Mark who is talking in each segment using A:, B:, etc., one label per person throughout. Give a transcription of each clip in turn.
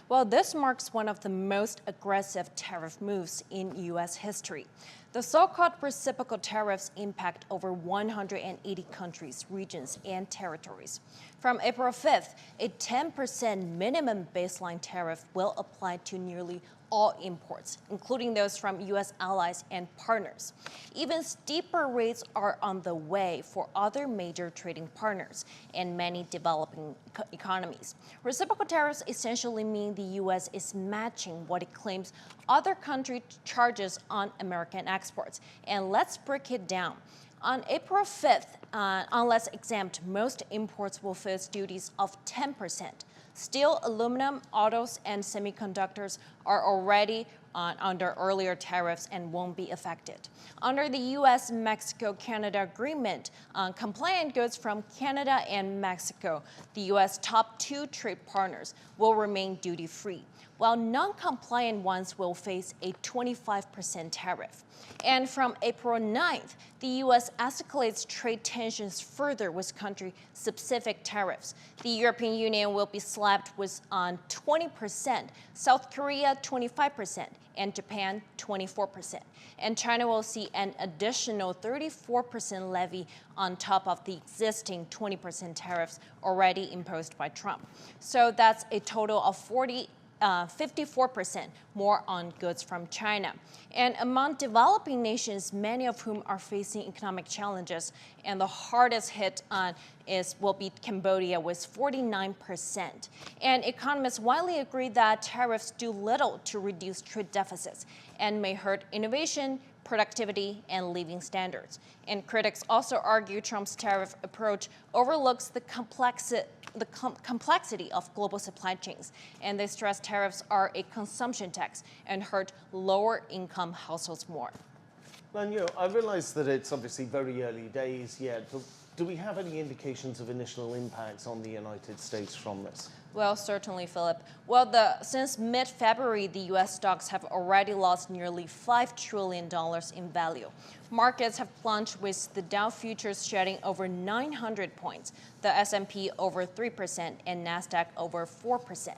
A: Well, this marks one of the most aggressive tariff moves in U.S. history. The so-called reciprocal tariffs impact over 180 countries, regions, and territories. From April 5th, a 10% minimum baseline tariff will apply to nearly all imports, including those from U.S. allies and partners. Even steeper rates are on the way for other major trading partners and many developing economies. Reciprocal tariffs essentially mean the U.S. is matching what it claims other country charges on American exports. And let's break it down. On April 5th, unless exempt, most imports will face duties of 10%. Steel, aluminum, autos, and semiconductors are already under earlier tariffs and won't be affected. Under the U.S.-Mexico-Canada agreement, compliant goods from Canada and Mexico, the U.S. top two trade partners, will remain duty-free, while non-compliant ones will face a 25% tariff. And from April 9th, the U.S. escalates trade tensions further with country-specific tariffs. The European Union will be slapped with 20%, South Korea 25%, and Japan 24%. And China will see an additional 34% levy on top of the existing 20% tariffs already imposed by Trump. So that's a total of 54% more on goods from China. And among developing nations, many of whom are facing economic challenges, and the hardest hit will be Cambodia with 49%. And economists widely agree that tariffs do little to reduce trade deficits and may hurt innovation, productivity, and living standards. And critics also argue Trump's tariff approach overlooks the complexity of global supply chains, and they stress tariffs are a consumption tax and hurt lower-income households more.
B: Lanyou, I realize that it's obviously very early days yet, but do we have any indications of initial impacts on the United States from this?
A: Well, certainly, Philip. Well, since mid-February, the U.S. stocks have already lost nearly $5 trillion in value. Markets have plunged with the Dow futures shedding over 900 points, the S&P over 3%, and NASDAQ over 4%.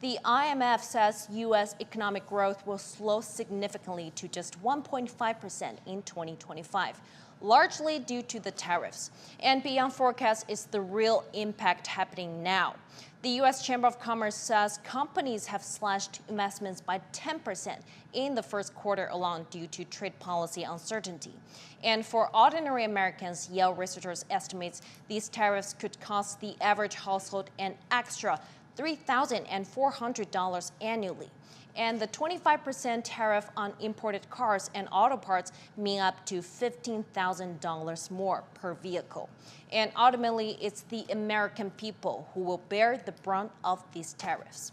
A: The IMF says U.S. economic growth will slow significantly to just 1.5% in 2025. Largely due to the tariffs. And beyond forecast is the real impact happening now. The U.S. Chamber of Commerce says companies have slashed investments by 10% in the first quarter alone due to trade policy uncertainty. And for ordinary Americans, Yale researchers estimates these tariffs could cost the average household an extra $3,400 annually. And the 25% tariff on imported cars and auto parts mean up to $15,000 more per vehicle. And ultimately, it's the American people who will bear the brunt of these tariffs.